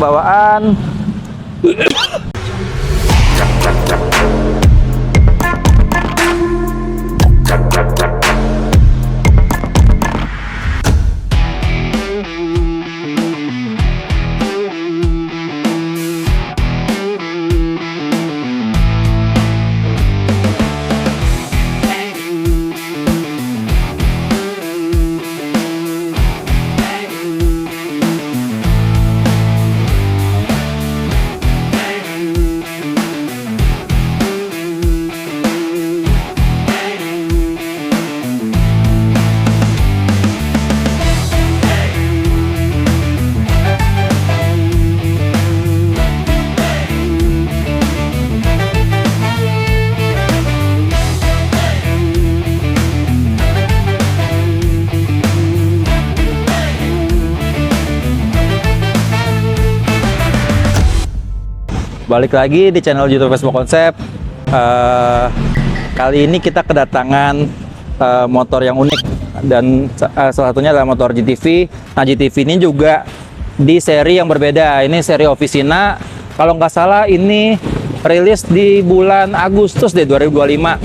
bawaan. Balik lagi di channel YouTube Vespa Konsep. Kali ini kita kedatangan motor yang unik, dan salah satunya adalah motor GTV. Nah, GTV ini juga di seri yang berbeda. Ini seri Officina. Kalau nggak salah ini rilis di bulan Agustus deh 2025.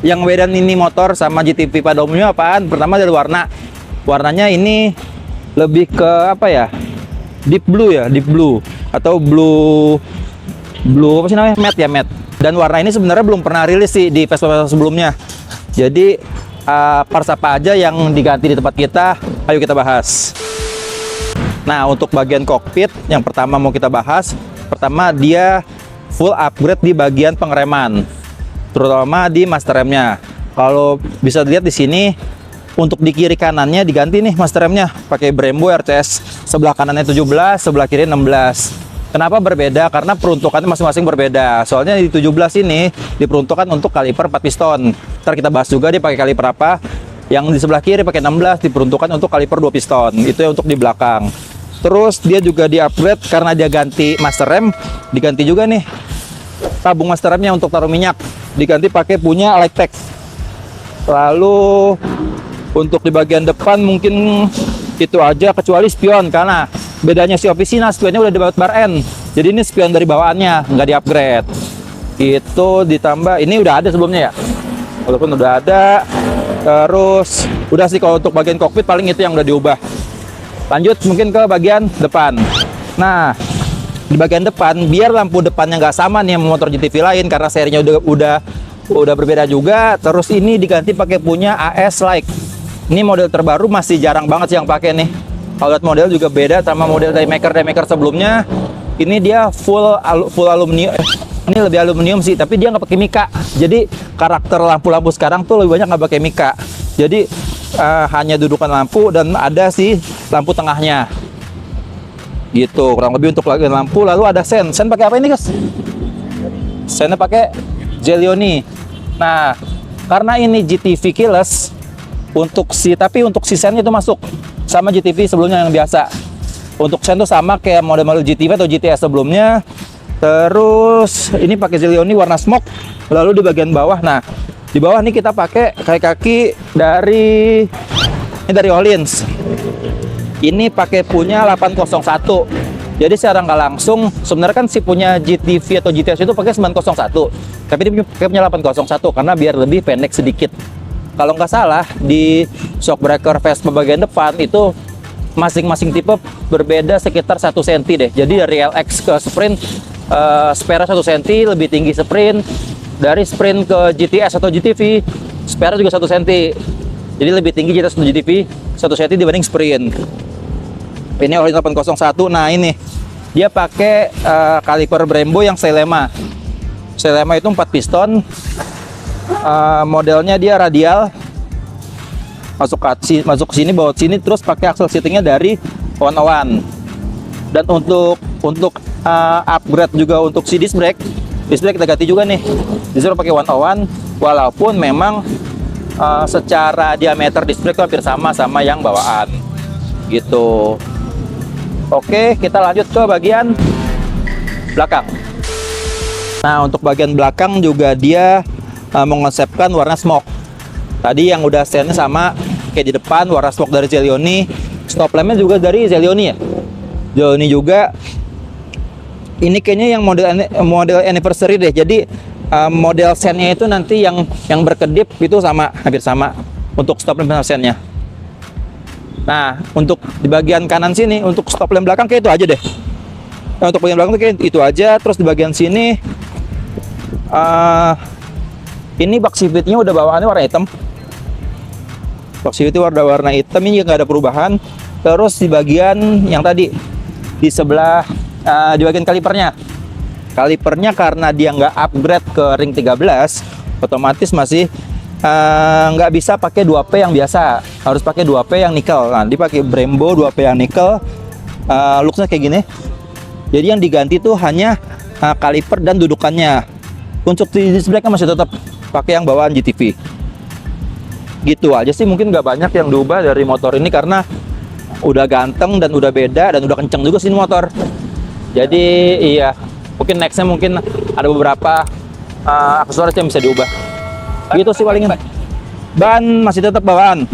Yang beda ini motor sama GTV pada umumnya apaan? Pertama dari warna. Warnanya ini lebih ke apa ya? Deep blue ya, deep blue atau blue apa sih namanya, matte ya, matte. Dan warna ini sebenarnya belum pernah rilis sih di Vespa sebelumnya. Jadi parts apa aja yang diganti di tempat kita, ayo kita bahas. Nah, untuk bagian kokpit yang pertama mau kita bahas, pertama dia full upgrade di bagian pengereman, terutama di master remnya. Kalau bisa dilihat di sini, untuk di kiri kanannya diganti nih master remnya pakai Brembo RCS. Sebelah kanannya 17, sebelah kiri 16. Kenapa berbeda? Karena peruntukannya masing-masing berbeda. Soalnya di 17 ini diperuntukkan untuk kaliper 4 piston. Ntar kita bahas juga dia pakai kaliper apa. Yang di sebelah kiri pakai 16 diperuntukkan untuk kaliper 2 piston. Itu ya untuk di belakang. Terus dia juga di-upgrade karena dia ganti master rem, diganti juga nih tabung master remnya untuk taruh minyak. Diganti pakai punya Lightech. Lalu untuk di bagian depan mungkin itu aja, kecuali spion, karena bedanya si Officina, spionnya udah dibaut bar N. Jadi ini spion dari bawaannya, nggak di-upgrade. Itu ditambah, ini udah ada sebelumnya ya. Walaupun udah ada. Terus udah sih kalau untuk bagian kokpit paling itu yang udah diubah. Lanjut mungkin ke bagian depan. Nah, di bagian depan biar lampu depannya nggak sama nih sama motor GTV lain karena serinya udah berbeda juga. Terus ini diganti pakai punya AS Like. Ini model terbaru, masih jarang banget sih yang pakai nih. Kalau lihat model juga beda sama model dari maker sebelumnya. Ini dia full aluminium. Ini lebih aluminium sih, tapi dia nggak pakai mika. Jadi karakter lampu-lampu sekarang tuh lebih banyak nggak pakai mika. Jadi hanya dudukan lampu dan ada sih lampu tengahnya. Gitu, kurang lebih untuk bagian lampu. Lalu ada sen. Sen pakai apa ini, guys? Sennya pakai Zelioni. Nah, karena ini GTV keyless, untuk si sennya itu masuk sama GTV sebelumnya yang biasa. Untuk sen itu sama kayak model-model GTV atau GTS sebelumnya. Terus ini pakai Zelioni warna smoke. Lalu di bagian bawah, nah di bawah nih kita pakai kaki dari Öhlins. Ini pakai punya 801. Jadi secara nggak langsung sebenarnya kan si punya GTV atau GTS itu pakai 901. Tapi dia punya 801 karena biar lebih pendek sedikit. Kalau nggak salah di shockbreaker Vespa bagian depan itu masing-masing tipe berbeda sekitar 1 cm deh. Jadi dari LX ke Sprint, spare 1 cm lebih tinggi Sprint. Dari Sprint ke GTS atau GTV, spare juga 1 cm. Jadi lebih tinggi GTS atau GTV 1 cm dibanding Sprint. Ini Öhlins 801. Nah ini dia pakai kaliper Brembo yang Sailema. Sailema itu 4 piston. Modelnya dia radial, masuk ke sini, bawa sini, terus pakai axle seatingnya dari 101. Dan untuk upgrade juga untuk si disc brake kita ganti juga nih, disuruh pakai 101. Walaupun memang secara diameter disc brake hampir sama yang bawaan gitu. Oke, kita lanjut ke bagian belakang. Nah, untuk bagian belakang juga dia mengonsepkan warna smoke. Tadi yang udah stand sama kayak di depan, warna smoke dari Zelioni. Stop lampnya juga dari Zelioni ya. Zelioni juga. ini kayaknya yang model anniversary deh. Jadi model sennya itu nanti yang berkedip itu sama, hampir sama untuk stop lamp sama sennya. Nah, untuk di bagian kanan sini untuk stop lamp belakang kayak itu aja deh. Nah, untuk bagian belakang tuh kayak itu aja. Terus di bagian sini ini box CVT-nya udah bawaannya warna hitam. Box CVT warna hitam, ini nggak ada perubahan. Terus di bagian yang tadi di sebelah di bagian kalipernya karena dia nggak upgrade ke ring 13, otomatis masih nggak bisa pakai 2P yang biasa, harus pakai 2P yang nikel. Nah, dipakai Brembo 2P yang nikel, looksnya kayak gini. Jadi yang diganti tuh hanya kaliper dan dudukannya. Untuk di display kan masih tetap pakai yang bawaan GTV. Gitu aja sih, mungkin nggak banyak yang diubah dari motor ini karena udah ganteng dan udah beda dan udah kenceng juga sih ini motor. Jadi iya, mungkin nextnya mungkin ada beberapa aksesoris yang bisa diubah. Gitu sih palingan. Ban masih tetap bawaan.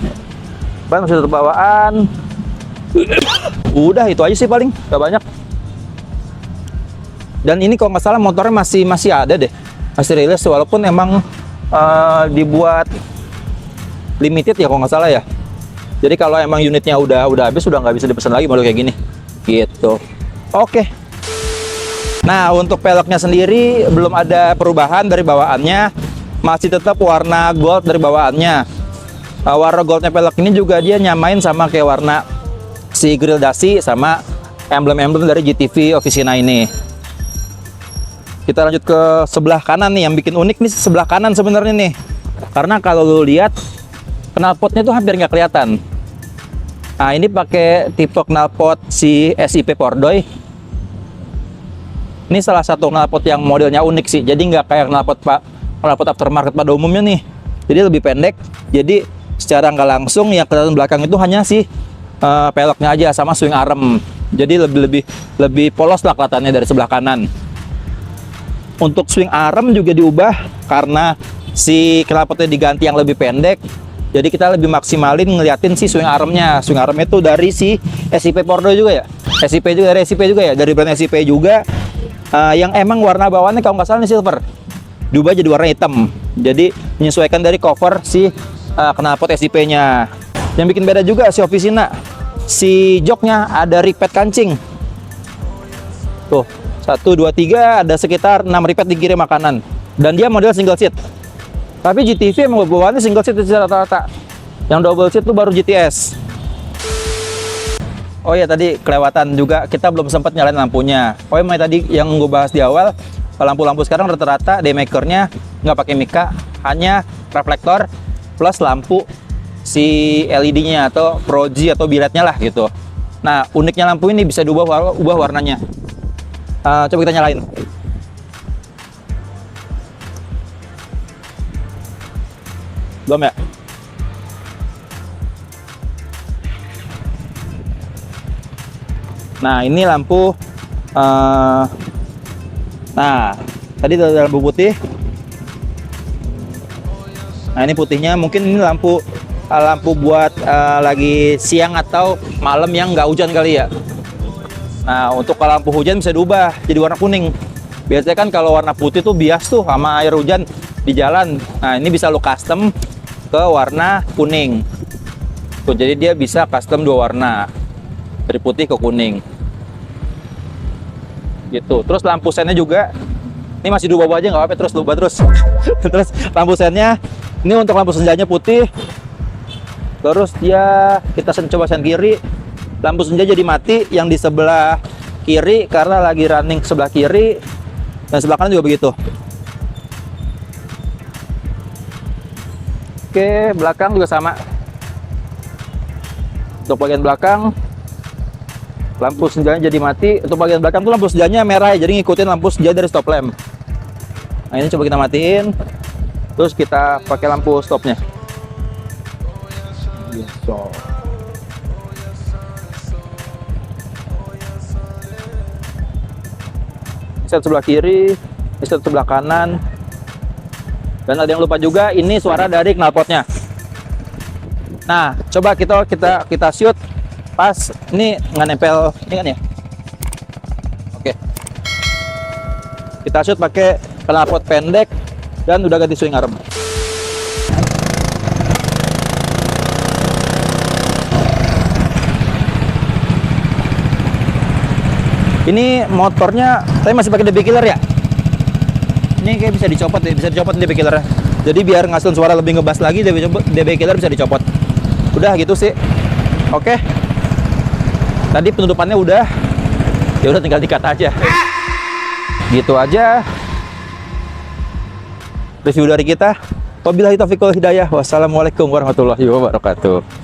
Udah itu aja sih paling, gak banyak. Dan ini kalau nggak salah motornya masih ada deh, masih rilis walaupun emang dibuat limited ya kalau nggak salah ya. Jadi kalau emang unitnya udah habis, udah nggak bisa dipesan lagi model kayak gini. Gitu. Oke. Nah, untuk peleknya sendiri belum ada perubahan dari bawaannya, masih tetap warna gold dari bawaannya. Warna goldnya pelek ini juga dia nyamain sama kayak warna si grill dasi sama emblem-emblem dari GTV Officina ini. Kita lanjut ke sebelah kanan nih, yang bikin unik nih sebelah kanan sebenarnya nih. Karena kalau lu lihat knalpotnya tuh hampir nggak kelihatan. Nah, ini pakai tipe knalpot si SIP Pordoy. Ini salah satu knalpot yang modelnya unik sih. Jadi nggak kayak knalpot aftermarket pada umumnya nih. Jadi lebih pendek. Jadi secara nggak langsung yang kelihatan belakang itu hanya si peleknya aja sama swing arm. Jadi lebih polos lah kelihatannya dari sebelah kanan. Untuk swing arm juga diubah karena si knalpotnya diganti yang lebih pendek. Jadi kita lebih maksimalin ngeliatin si swing armnya. Swing armnya itu dari si SIP Pordoy juga ya. SIP juga dari SIP juga ya. Dari brand SIP juga. Yang emang warna bawaannya kalau nggak salah ini silver. Diubah jadi warna hitam. Jadi menyesuaikan dari cover si knalpot SIP-nya. Yang bikin beda juga si Officina. Si joknya ada repeat kancing. Tuh, 1, 2, 3 ada sekitar 6 repeat di kiri makanan. Dan dia model single seat. Tapi GTV emang bawaannya single seat rata-rata. Yang double seat tuh baru GTS. Oh ya, tadi kelewatan juga, kita belum sempat nyalain lampunya. Oh ya, tadi yang gue bahas di awal, lampu-lampu sekarang rata-rata daymakernya nggak pakai mika, hanya reflektor plus lampu si LED-nya atau proji atau biletnya lah gitu. Nah, uniknya lampu ini bisa diubah warnanya. Coba kita nyalain. Belum ya? Nah, ini lampu nah, tadi ada lampu putih. Nah, ini putihnya mungkin ini lampu buat lagi siang atau malam yang nggak hujan kali ya. Nah, untuk kalau lampu hujan bisa diubah jadi warna kuning. Biasanya kan kalau warna putih tuh bias tuh sama air hujan di jalan. Nah, ini bisa lo custom ke warna kuning. Tuh, jadi dia bisa custom 2 warna. Dari putih ke kuning. Gitu. Terus lampu sennya juga ini masih diubah aja nggak apa-apa, terus diubah terus. Terus lampu sennya ini untuk lampu senjanya putih. Terus dia kita coba sen kiri, lampu senja jadi mati yang di sebelah kiri karena lagi running sebelah kiri, dan sebelah kanan juga begitu. Oke, belakang juga sama. Untuk bagian belakang lampu senjanya jadi mati. Untuk bagian belakang tuh lampu senjanya merah ya, jadi ngikutin lampu senja dari stop lamp. Nah, ini coba kita matiin. Terus kita pakai lampu stopnya. So. Set sebelah kiri, set sebelah kanan. Dan ada yang lupa juga, ini suara dari knalpotnya. Nah, coba kita shoot pas ini nggak nempel ini kan ya. Oke. Kita shoot pakai knalpot pendek dan udah ganti swing arm. Ini motornya, saya masih pakai DB killer ya. Ini kayak bisa dicopot ya, bisa dicopot DB killernya. Jadi biar ngasilin suara lebih ngebas lagi, DB killer bisa dicopot. Udah gitu sih. Oke. Tadi penutupannya udah. Ya udah tinggal di-cut aja. Gitu aja. Review dari kita. Wabillahi taufiq wal hidayah. Wassalamualaikum warahmatullahi wabarakatuh.